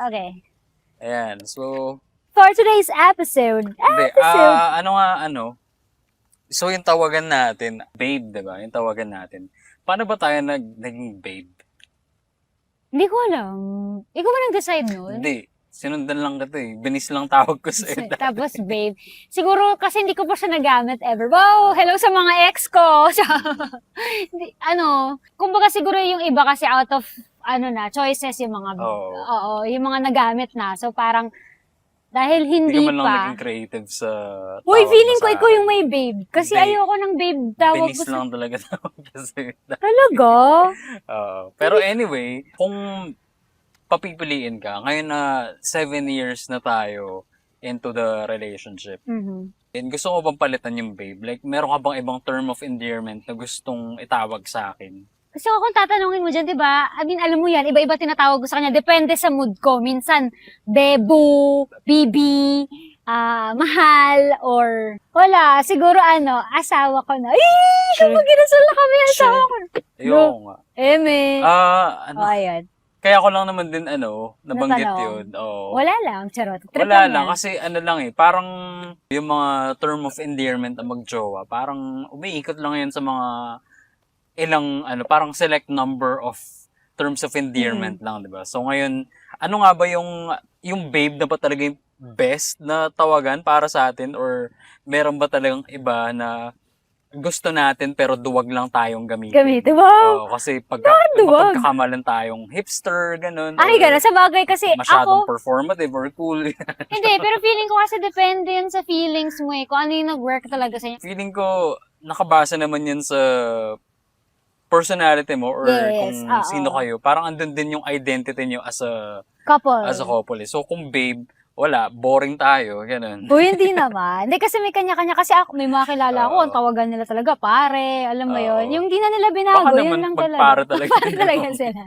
Okay. Ayan, so... For today's episode. So yung tawagan natin, babe, diba? Yung tawagan natin. Paano ba tayo naging babe? Hindi ko alam. Ikaw ba nag-decide nun? Hindi. Sinundan lang kita eh. Binis lang tawag ko sa'yo. Tapos, babe. Siguro kasi hindi ko pa siya nagamit ever. Wow! Hello sa mga ex ko! Kumbaga siguro yung iba kasi out of, choices yung mga, yung mga nagamit na. So, parang, dahil hindi ka man lang pa. naging creative sa Uy, tawag feeling mo ko sa ikaw akin. yung may babe. Kasi Hindi. ayoko ng babe tawag Binis ko sa... lang talaga tawag ko sa'yo. Talaga? Pero anyway, kung papipiliin ka, ngayon na 7 years na tayo into the relationship, and gusto ko bang palitan yung babe? Like, meron ka bang ibang term of endearment na gustong itawag sa akin? So, kung tatanungin mo dyan, diba? I mean, alam mo yan, iba-iba tinatawag ko sa kanya. Depende sa mood ko. Minsan, bebu, bibi, mahal, or wala. Siguro asawa ko na. Ginasal na kami, asawa ko. Ayoko nga. Eme. Ayan. Kaya ko lang naman din, nabanggit yun. Wala lang, charot. Wala lang, kasi parang yung mga term of endearment na magjowa, parang umiikot lang yan sa mga parang select number of terms of endearment lang, di ba? So ngayon, ano nga ba yung babe na ba talaga yung best na tawagan para sa atin, or meron ba talagang iba na gusto natin pero duwag lang tayong gamitin? Wow! Kasi pagkakamalan tayong hipster, ganun. Ay, ganun. Sa bagay kasi masyadong performative or cool. Hindi, pero feeling ko kasi depende yan sa feelings mo eh. Kung ano yung nag-work talaga sa inyo. Feeling ko, nakabasa naman yan sa personality mo or kung sino kayo. Parang andun din yung identity nyo as a couple. So kung babe, wala, boring tayo, ganun. Uy, hindi naman. Hindi kasi may kanya-kanya. Kasi ako, may mga kilala ko, ang tawagan nila talaga, pare. Alam mo yun? Yung di na nila binago, baka yun lang talaga. Pare talaga. Pare talaga sila.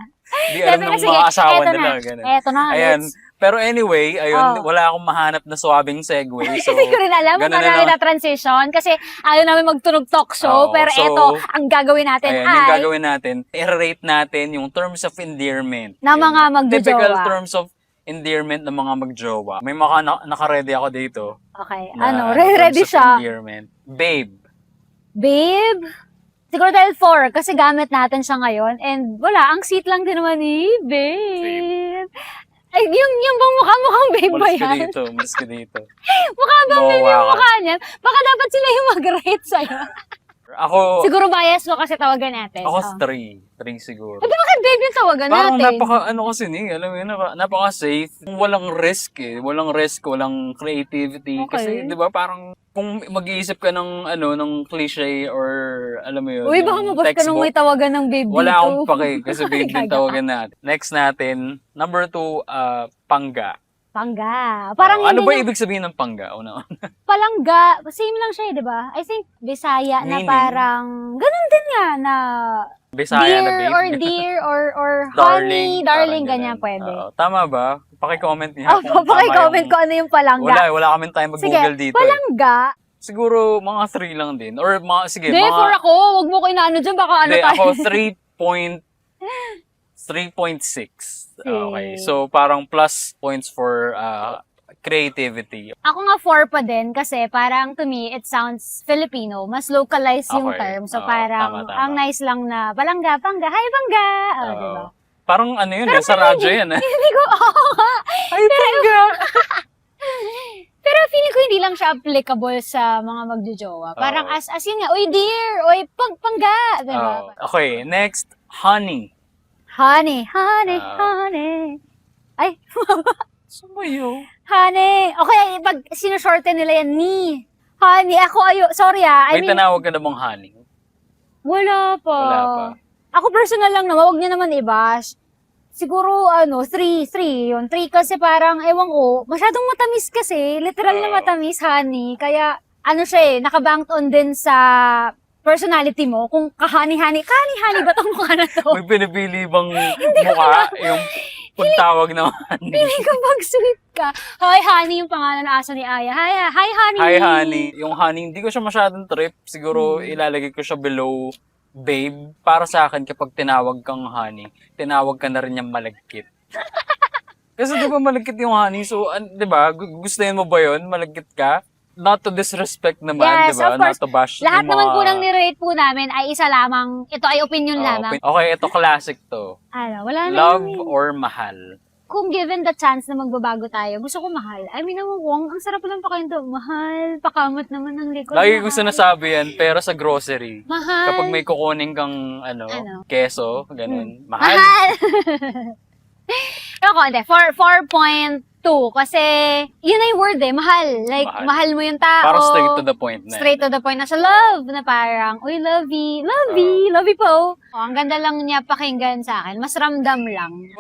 Hindi alam ng mga asawa nila. Ganun. Eto na. Ayan. Pero anyway, ayun, wala akong mahanap na swabing segue. So, hindi ko rin alam kung paano na transition. Kasi ayaw namin magtunog talk show. Pero eto, ang gagawin natin yung gagawin natin, i-rate natin yung terms of endearment. Na mga magjojowa. Typical terms of endearment ng mga magjowa. May naka-ready ako dito. Okay. Ready siya. Endearment. Babe. Babe? Siguro dahil 4, kasi gamit natin siya ngayon. And wala, ang sweet lang din naman babe. Ay, yung bang mukhang babe ba yan? Malis ka dito. Mukha bang babe yung mukha niyan? Baka dapat sila yung mag-rate sa'yo. Ako... Siguro bias mo kasi tawagan natin. Ako 3. 3 siguro. Hindi bakit babe yung tawagan parang natin? Alam mo yun, napaka-safe. Walang risk eh. Walang risk, walang creativity. Okay. Kasi, di ba, parang kung mag-iisip ka ng cliche or alam mo yun, uy, baka mabas ka nung may tawagan ng babe dito. Wala akong pake kasi babe din tawagan natin. Next natin, number 2, pangga. Pangga. Parang ano ba ibig sabihin ng pangga? Palangga. Same lang siya, di ba? I think Bisaya na parang, ganun din nga na Bisaya na babe. Or dear or honey, darling, ganyan pwede. Tama ba? Paki-comment niya. Paki-comment ko ano yung palangga. Wala kami time mag-google dito. Palangga. Siguro mga 3 lang din. Or sige, mga... 4 ako. Huwag mo ko inaano dyan. Baka tayo. Ako 3.6. Okay. So, parang plus points for creativity. Ako nga 4 pa din kasi parang to me, it sounds Filipino. Mas localized yung term. So, parang tama. Ang nice lang na palangga, pangga. Hi, pangga! Diba? Parang yun, sa radyo yan. Hindi ko, Hi, pangga! Pero feeling ko hindi lang siya applicable sa mga magjojowa. Parang as yun nga, oy dear, oy pangga. Diba? Okay, next, honey. Honey. Ay, sumayo. Honey. Okay, pag sinushorten nila yan, ni. Honey, sorry may tinawag ka na bang honey? Wala pa. Ako personal lang naman, huwag niya naman i-bash. Siguro, 3 yun. 3 kasi parang, ewan ko, masyadong matamis kasi. Literal na matamis, honey. Kaya, siya nakabanked on din sa personality mo. Kung kahani-hani ba itong mukha na to? May pinipili bang mukha yung pagtawag na honey? Piling ko mag-sweet ka. Hi, honey, yung pangalan na aso ni Aya. Hi, honey. Hi, honey. Yung honey, hindi ko siya masyadong trip. Siguro, ilalagay ko siya below babe. Para sa akin, kapag tinawag kang honey, tinawag ka na rin niyang malagkit. Kasi di ba malagkit yung honey? So, di ba, gustuhin mo ba yun? Malagkit ka? Not to disrespect naman, Yes, di ba? of course. Not to bash Lahat yung naman mga... po ng nirate po namin ay isa lamang. Ito ay opinion lamang. Okay, ito classic to. Wala na Love yun. or mahal? Kung given the chance na magbabago tayo, gusto ko mahal. I mean, ang sarap lang pakinggan. Mahal, pakamot naman ng likod. Lagi mahal. ko sinasabi yan, pero sa grocery. Mahal. Kapag may kukunin kang, keso, ganun. Mahal. Ako, hindi. 4.2. Kasi, yun ay word mahal. Like, mahal mo yung tao. Parang straight to the point na. Straight to the point na sa love. Na parang, uy, lovey. Lovey po. Ang ganda lang niya pakinggan sa akin. Mas ramdam lang.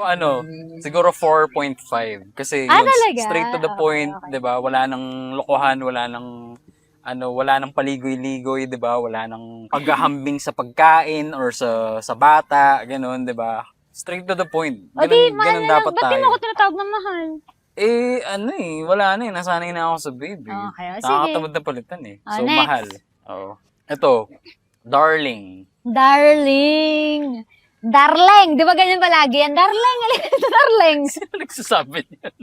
Siguro 4.5. Kasi yun, talaga? straight to the point, Okay. 'di ba? Wala nang lokohan, wala nang paligoy-ligoy, 'di ba? Wala nang paghahambing sa pagkain or sa bata, ganoon, 'di ba? Straight to the point. Ganun dapat Ba't tayo. di mo ako tinatawag ng mahal? Wala na eh. Nasanay na ako sa baby. Okay, sige. Nakakatamad na palitan eh. So, Next. mahal. Oo. Ito, darling. Darling. Di ba ganyan palagi yan? Darling. Sino nagsasabi niyan?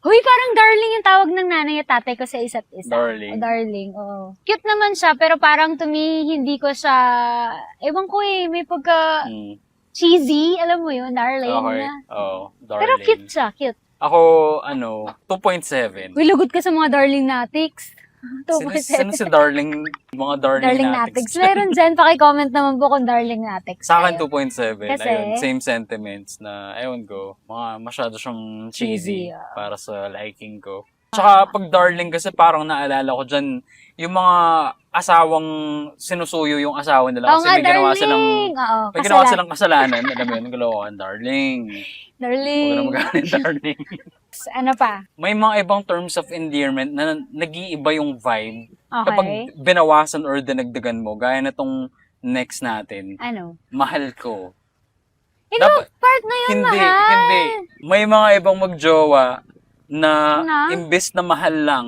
Huy, parang darling yung tawag ng nanay at tatay ko sa isa't isa. Darling. Darling, oo. Cute naman siya, pero parang to me, hindi ko siya, ewan ko may pagka cheesy, alam mo yun, darling. Okay. Na. Oo, darling. Pero cute siya, cute. Ako, 2.7. Uy, lugot ka sa mga darling natics. Sino si darling, mga darling natics? Meron dyan, paki-comment naman po kung darling natics. Sa akin, kayo. 2.7. Kasi? Ayun, same sentiments na, ewan ko, masyado siyang cheesy Cheesy, para sa liking ko. Tsaka pag darling kasi parang naalala ko dyan, yung mga asawang sinusuyo yung asawa nila kasi may ginawa silang kasalanan. Alam mo yun, kalokohan, darling. Huwag na magalit, darling. Ano pa? May mga ibang terms of endearment na nag-iiba yung vibe Okay. kapag binawasan or dinagdagan mo. Gaya na tong next natin. Ano? Mahal ko. Part na yun, Hindi. May mga ibang magjowa na imbes na mahal lang,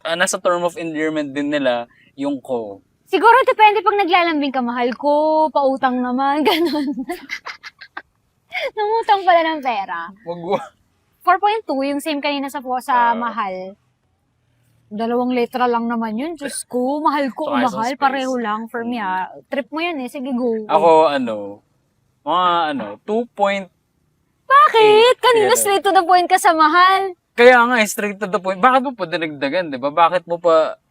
nasa term of endearment din nila yung ko. Siguro depende pag naglalambing ka, mahal ko, pautang naman, ganun. Nangutang pala ng pera. 4.2, yung same kanina sa mahal. 2 letra lang naman yun. Diyos ko, mahal ko, mahal. Pareho lang for me Trip mo yan Sige, go. Ako, mga 2. Bakit? Kanina straight to the point ka sa mahal. Kaya nga, straight to the point. Bakit mo pa dinagdagan, di ba? Bakit mo pa,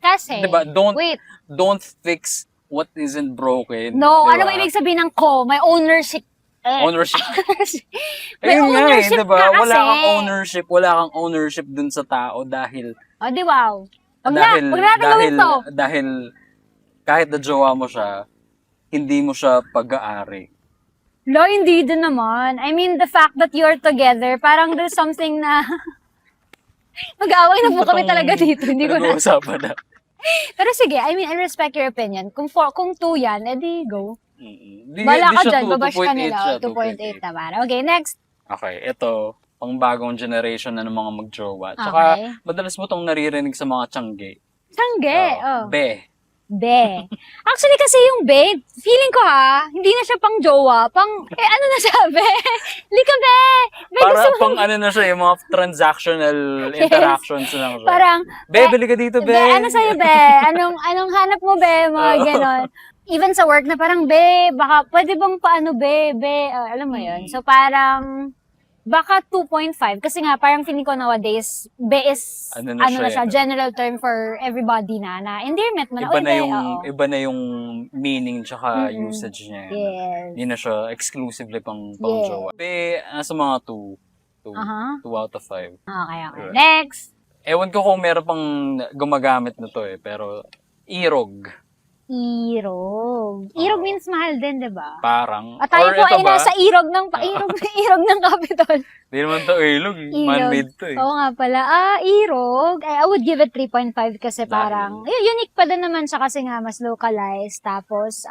Kasi, di ba, wait. don't fix what isn't broken. No, diba? ano ba ibig sabihin ng ko? May ownership. Ownership. May Ayun nga ownership diba? ka kasi. Wala kang ownership dun sa tao dahil Wow. Wag natin gawin to. Dahil kahit na jowa mo siya, hindi mo siya pag-aari. No, hindi din naman. I mean, the fact that you're together, parang there's something na mag-aaway na po kami talaga dito. Hindi ko na. Nag-uusapan na. Pero sige, I mean, I respect your opinion. Kung 2 yan, edi go. Di Bala ka siya dyan, babash ka nila. 2.8 2.8 naman. Okay, next. Okay, ito, pang bagong generation na ng mga magjowa. Tsaka, madalas mo tong naririnig sa mga tiyangge. Tiyangge, Be. Actually kasi yung be, feeling ko hindi na siya pang jowa, ano na siya, be? Lika, be! Para pang na siya, yung mga transactional interactions lang siya. Parang, bili ka dito, be! Ano sa'yo, be? Anong hanap mo, be? Mga ganon. Even sa work na parang, be, baka, pwede bang paano, be? Alam mo yun? So parang, baka 2.5. Kasi nga, parang feeling ko nowadays, be is, na siya, general term for everybody na endearment mo na. Iba na yung meaning tsaka usage niya. Yes. Hindi na siya exclusively pang jowa. Be, nasa mga 2. 2 out of 5. Okay. Next! Ewan ko kung meron pang gumagamit na to pero irog. Irog means mahal din, di ba? Parang. At tayo po ay nasa irog ng Capitol. Hindi naman to ilog. Man-made to Oo nga pala. Irog. I would give it 3.5 kasi parang, unique pa din naman siya kasi nga mas localized. Tapos,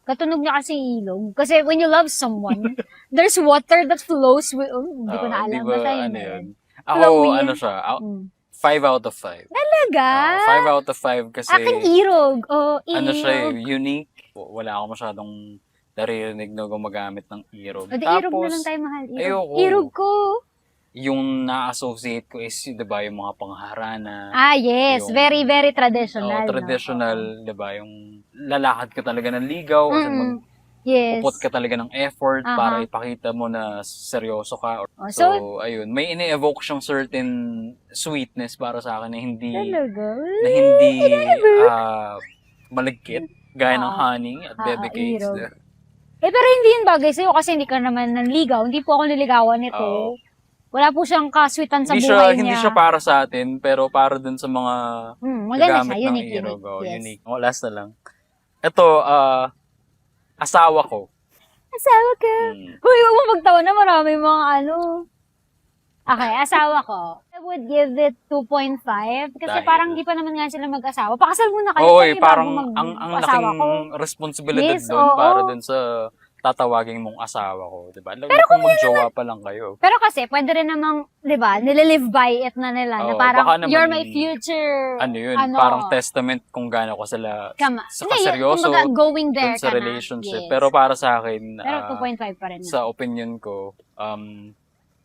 katunog niya kasi ilog. Kasi when you love someone, there's water that flows with, hindi ko na alam. Basta yun. Ako, siya, 5 out of 5. Talaga? 5 out of 5 kasi... Aking irog. Siya, unique. Wala ako masyadong naririnig na gumagamit ng irog. O, di irog na lang tayo, mahal. Ayoko. Irog ko. Yung na-associate ko is, di ba, yung mga pangharana. Yes. Yung- Very, very traditional. no? Traditional, di ba, yung lalakad ka talaga ng ligaw, kasi Yes. magpuput ka talaga ng effort Aha. para ipakita mo na seryoso ka. Oh, So, ayun, may ine-evoke siyang certain sweetness para sa akin na hindi Talaga? malagkit, gaya ng Oo. honey at baby cakes. irog. Pero hindi yun bagay sa'yo kasi hindi ka naman nanligaw. Hindi po ako niligawan nito. Oo. Wala po siyang kaswitan sa Hindi buhay niya. hindi siya para sa atin, pero para dun sa mga Maganda gagamit siya. ng Unique, irog. Yes. Unique. Last na lang. Ito, asawa ko. Asawa ka. Mm. Uy, huwag mo magtawa na marami mga ano. Okay, asawa ko. I would give it 2.5 kasi Dahil? parang hindi pa naman nga sila mag-asawa. Pakasal muna kayo. Oo, kasi parang bago ang mag-asawa laking responsibilidad Yes, doon oo. para doon sa tatawagin mong asawa ko, 'di ba? Pero kung magjowa pa lang kayo. Pero kasi, pwede rin namang, di ba, nililive by it na nila. Na Oo, parang, baka naman, you're my future. Ano 'yun, parang testament kung gaano ko sila sa seryoso kumbaga, going there dun sa ka na. relationship. Yes. Pero para sa akin, Pero 2.5 pa rin. sa opinion ko,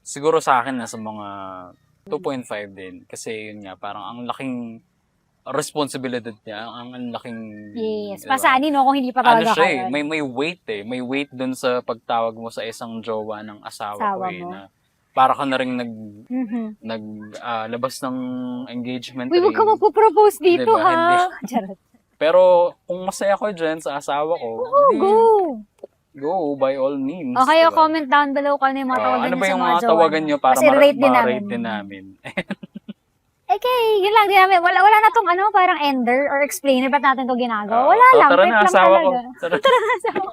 siguro sa akin nasa mga 2.5 din. Kasi yun nga, parang ang laking responsibilidad niya, ang laking... Yes. diba? Pasani, no, kung hindi pa Ano talaga siya kayo. may weight eh. May weight dun sa pagtawag mo sa isang jowa ng asawa Asawa ko eh. mo. Na para ka na rin Mhm. labas ng engagement Uy, huwag ka ring. magpo-propose dito, Diba? ha? Charot. Pero kung masaya ko dyan sa asawa ko, Oh, di, go! go by all means. O kaya diba? comment down below kung ano yung mga tawagan Ano niyo ba sa yung mga mga jowa tawagan niyo. nyo para Kasi rate din ma-rate namin. din namin? Okay, yun lang din namin. Wala na tong ano, parang ender or explainer. Ba't natin to ginagawa? Wala lang. Tara Trip na, lang asawa ko. talaga. Tara. Tara na, asawa ko.